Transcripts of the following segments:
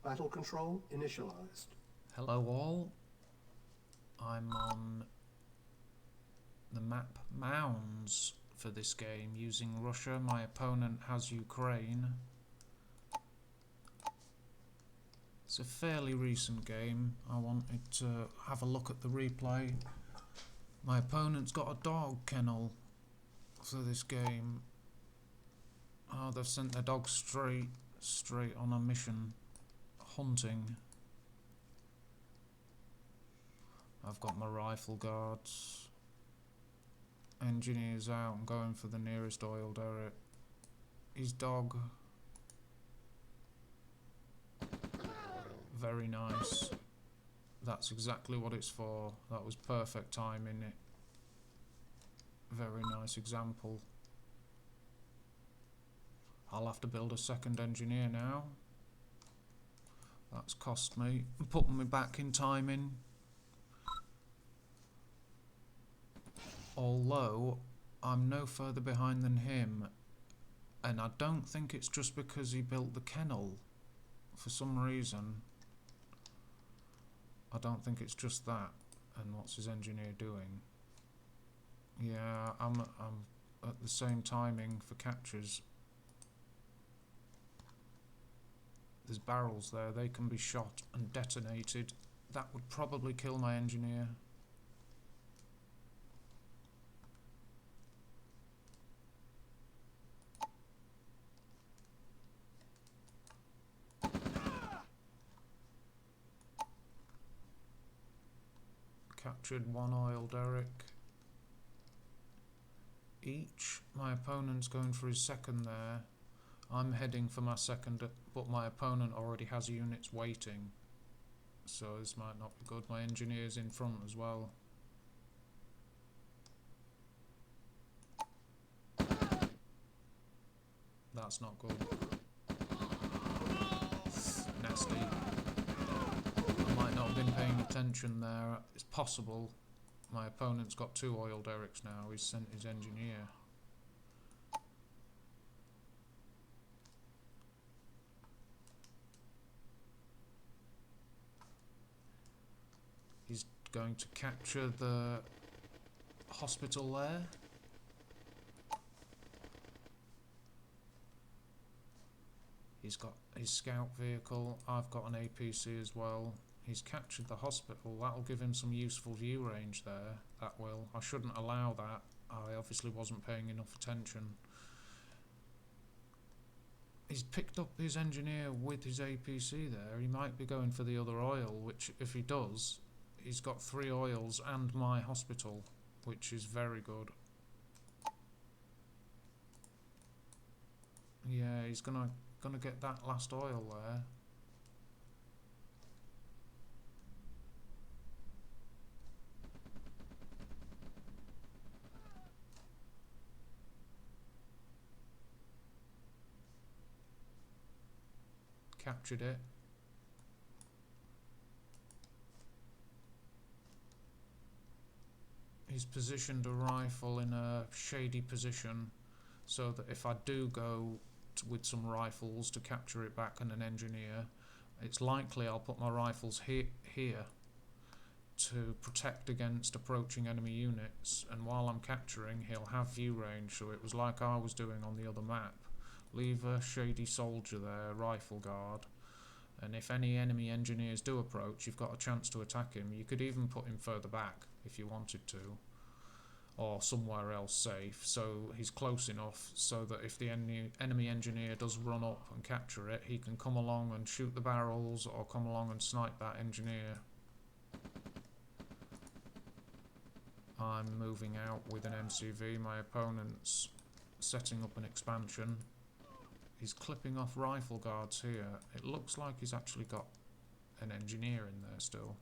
Battle control initialized. Hello all, I'm on the map Mounds for this game using Russia. My opponent has Ukraine. It's a fairly recent game. I wanted to have a look at the replay. My opponent's got a dog kennel for this game. Oh, they've sent their dog straight on a mission, hunting. I've got my rifle guards. Engineers out and going for the nearest oil derrick. His dog. Very nice. That's exactly what it's for. That was perfect timing. It. Very nice example. I'll have to build a second engineer now. That's cost me. Putting me back in timing. Although I'm no further behind than him, and I don't think it's just because he built the kennel. For some reason, I don't think it's just that. And what's his engineer doing? Yeah, I'm at the same timing for captures. There's barrels there, they can be shot and detonated. That would probably kill my engineer. Captured one oil derrick each. My opponent's going for his second there. I'm heading for my second, but my opponent already has units waiting, so this might not be good. My engineer's in front as well. That's not good. Nasty. I might not have been paying attention there. It's possible. My opponent's got 2 oil derricks now. He's sent his engineer. He's going to capture the hospital there. He's got his scout vehicle. I've got an APC as well. He's captured the hospital. That'll give him some useful view range there. That will. I shouldn't allow that. I obviously wasn't paying enough attention. He's picked up his engineer with his APC there. He might be going for the other oil, which if he does, he's got 3 oils and my hospital, which is very good. Yeah, he's gonna get that last oil there. Captured it. He's positioned a rifle in a shady position so that if I do go with some rifles to capture it back and an engineer, it's likely I'll put my rifles here to protect against approaching enemy units, and while I'm capturing he'll have view range, so it was like I was doing on the other map. Leave a shady soldier there, rifle guard, and if any enemy engineers do approach, you've got a chance to attack him. You could even put him further back if you wanted to, or somewhere else safe, so he's close enough so that if the enemy engineer does run up and capture it, he can come along and shoot the barrels or come along and snipe that engineer. I'm moving out with an MCV. My opponent's setting up an expansion. He's clipping off rifle guards here. It looks like he's actually got an engineer in there still.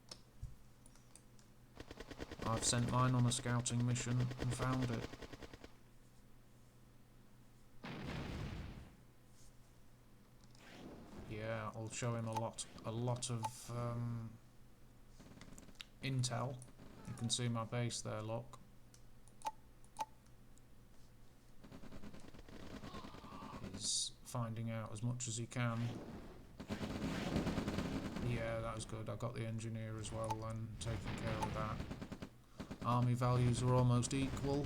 I've sent mine on a scouting mission and found it. Yeah, I'll show him a lot of intel. You can see my base there, look. He's finding out as much as he can. Yeah, that was good. I got the engineer as well and taking care of that. Army values are almost equal.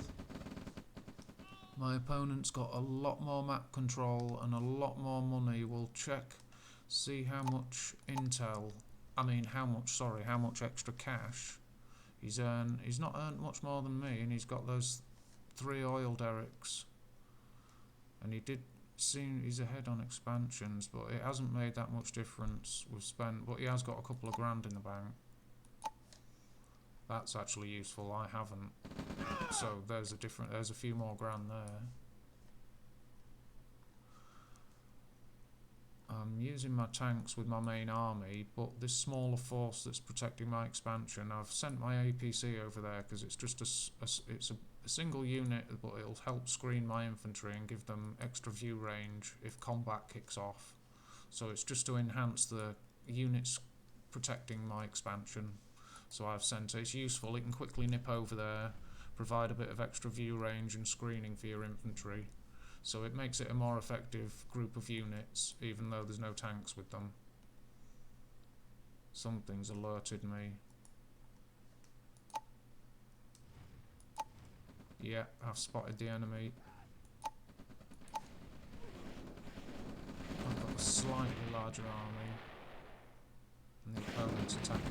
My opponent's got a lot more map control and a lot more money. We'll check, see how much intel, how much extra cash he's earned. He's not earned much more than me, and he's got those 3 oil derricks. And he did seem he's ahead on expansions, but it hasn't made that much difference. We've spent, but he has got a couple of grand in the bank. That's actually useful. I haven't. So there's a few more grand there. I'm using my tanks with my main army, but this smaller force that's protecting my expansion, I've sent my APC over there because it's just a single unit, but it'll help screen my infantry and give them extra view range if combat kicks off. So it's just to enhance the units protecting my expansion. So I've sent it. It's useful. It can quickly nip over there, provide a bit of extra view range and screening for your infantry. So it makes it a more effective group of units, even though there's no tanks with them. Something's alerted me. Yeah, I've spotted the enemy. I've got a slightly larger army, and the opponent's attacking me.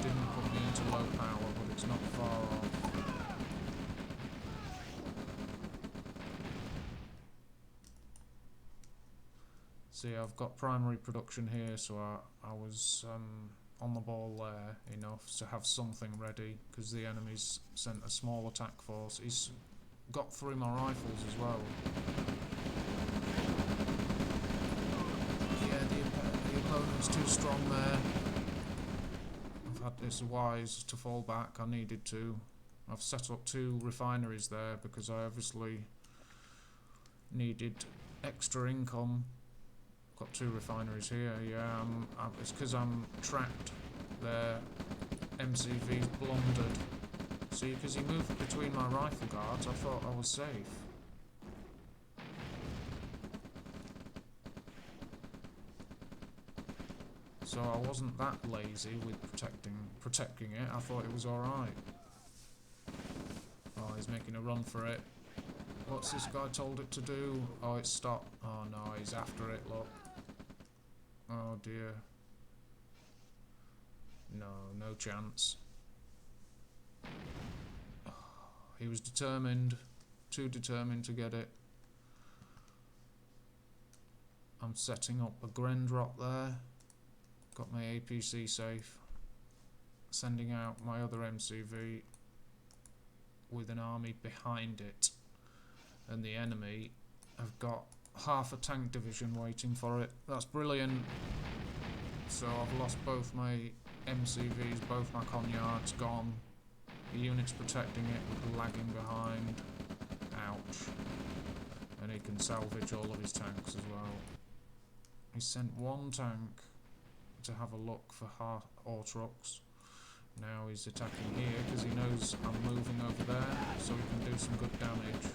Didn't put me into low power, but it's not far off. See, I've got primary production here, so I was on the ball there enough to have something ready, because the enemy's sent a small attack force. He's got through my rifles as well. Yeah, the opponent's too strong there. It's wise to fall back. I needed to. I've set up 2 refineries there because I obviously needed extra income. Got 2 refineries here. Yeah, it's because I'm trapped. Their MCV's blundered. See, because he moved between my rifle guards, I thought I was safe. So I wasn't that lazy with protecting it. I thought it was alright. Oh, he's making a run for it. What's this guy told it to do? Oh, it's stopped. Oh no, he's after it, look. Oh dear. No chance. Oh, he was determined. Too determined to get it. I'm setting up a Gren drop there. Got my APC safe. Sending out my other MCV with an army behind it. And the enemy have got half a tank division waiting for it. That's brilliant. So I've lost both my MCVs, both my conyards gone. The unit's protecting it with lagging behind. Ouch. And he can salvage all of his tanks as well. He sent 1 tank to have a look for ore trucks. Now he's attacking here because he knows I'm moving over there, so he can do some good damage.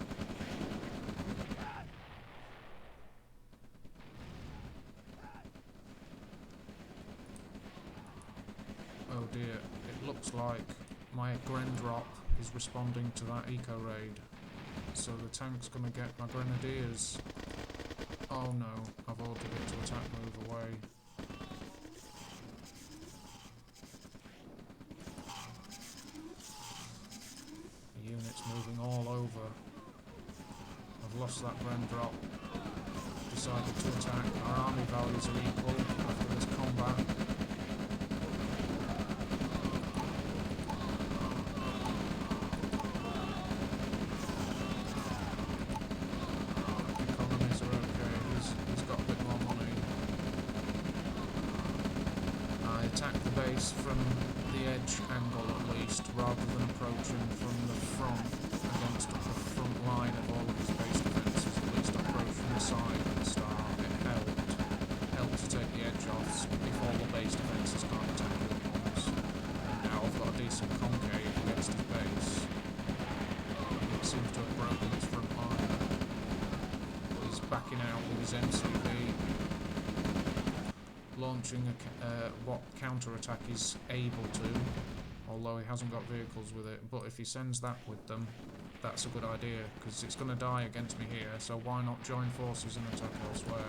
Oh dear, it looks like my Gren drop is responding to that eco raid. So the tank's gonna get my grenadiers. Oh no, I've ordered it to attack move away. The unit's moving all over. I've lost that Gren drop. Decided to attack. Our army values are equal after this combat. Economies are okay. He's got a bit more money. I attacked the base from the edge angle at least, rather than approaching from the front against the front line of all of his base defences. At least I approached from the side at the start. It helped to take the edge off if all the base defences can't attack you at once. And now I've got a decent concave against his base. It seems to have broken his front line. He's backing out with his MCV. launching what counter-attack he's able to, although he hasn't got vehicles with it. But if he sends that with them, that's a good idea, because it's going to die against me here, so why not join forces and attack elsewhere?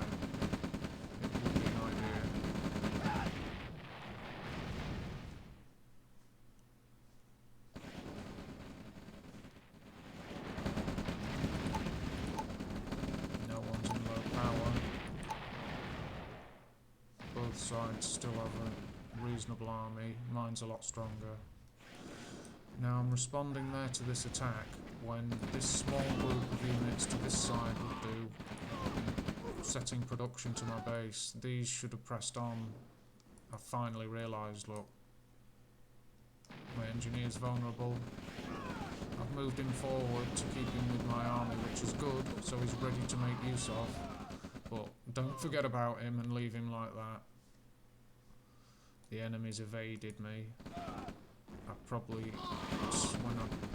It would be an idea. No one's in low power. Both sides still have a reasonable army. Mine's a lot stronger. Now I'm responding there to this attack when this small group of units to this side would do, setting production to my base. These should have pressed on. I finally realised, look, my engineer's vulnerable. I've moved him forward to keep him with my army, which is good, so he's ready to make use of. But don't forget about him and leave him like that. The enemy's evaded me. I probably,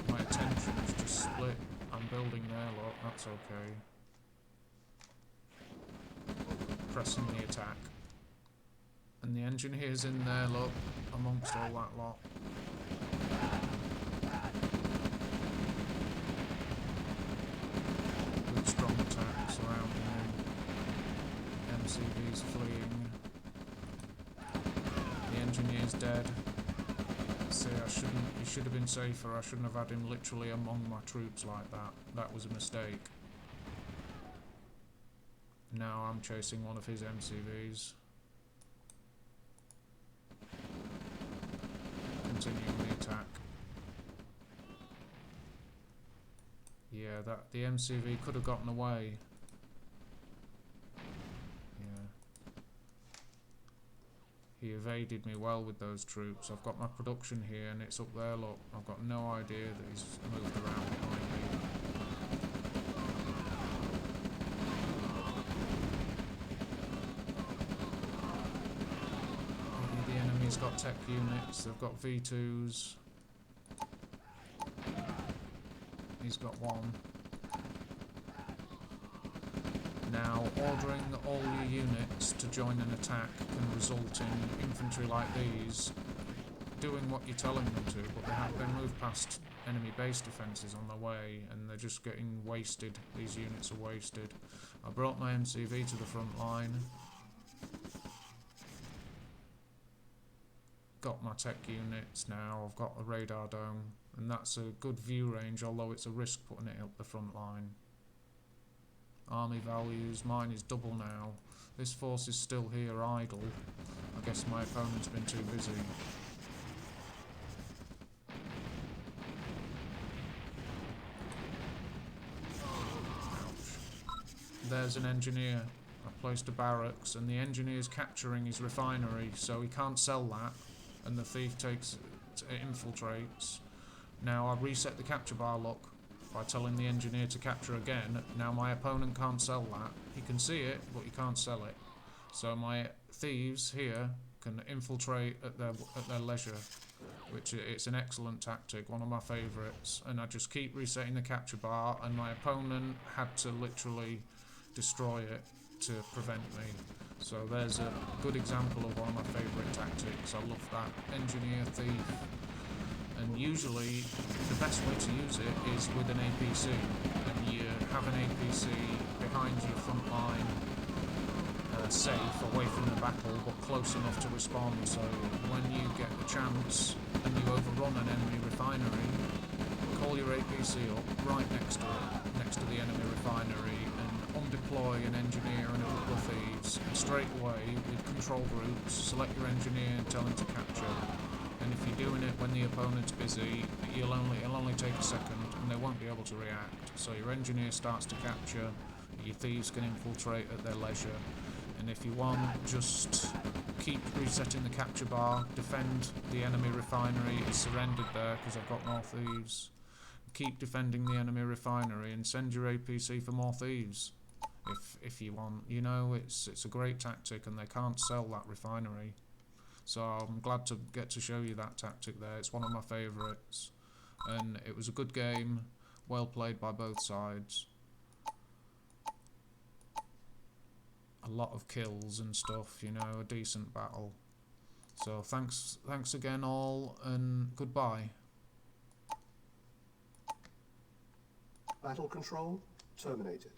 my attention is just split. I'm building there, look, that's okay. Pressing the attack. And the engineer's in there, look, amongst all that lot. With strong attacks surrounding him. MCV's fleeing. The engineer's dead. See, he should have been safer. I shouldn't have had him literally among my troops like that. That was a mistake. Now I'm chasing one of his MCVs. Continuing the attack. Yeah, the MCV could have gotten away. He evaded me well with those troops. I've got my production here and it's up there, look. I've got no idea that he's moved around behind me. The enemy's got tech units, they've got V2s. He's got one. Now, ordering all your units to join an attack can result in infantry like these doing what you're telling them to, but they move past enemy base defences on their way and they're just getting wasted. These units are wasted. I brought my MCV to the front line. Got my tech units now, I've got a radar dome, and that's a good view range, although it's a risk putting it up the front line. Army values, mine is double now. This force is still here idle. I guess my opponent's been too busy. Ouch. There's an engineer. I placed a barracks and the engineer's capturing his refinery, so he can't sell that, and the thief infiltrates. Now I reset the capture bar lock by telling the engineer to capture again. Now my opponent can't sell that. He can see it, but he can't sell it. So my thieves here can infiltrate at their leisure, which it's an excellent tactic, one of my favourites. And I just keep resetting the capture bar, and my opponent had to literally destroy it to prevent me. So there's a good example of one of my favourite tactics. I love that. Engineer, thief. And usually the best way to use it is with an APC, and you have an APC behind your front line, safe, away from the battle, but close enough to respond, so when you get the chance and you overrun an enemy refinery, call your APC up right next to it, next to the enemy refinery, and undeploy an engineer and a couple of thieves, and straight away, with control groups, select your engineer and tell him to capture. And if you're doing it when the opponent's busy, it'll only take a second and they won't be able to react. So your engineer starts to capture, your thieves can infiltrate at their leisure. And if you want, just keep resetting the capture bar, defend the enemy refinery. It's surrendered there because I've got more thieves. Keep defending the enemy refinery and send your APC for more thieves. If you want, you know, it's a great tactic and they can't sell that refinery. So I'm glad to get to show you that tactic there. It's one of my favourites, and it was a good game, well played by both sides. I lot of kills and stuff, you know, a decent battle. So thanks again all, and goodbye. Battle control terminated.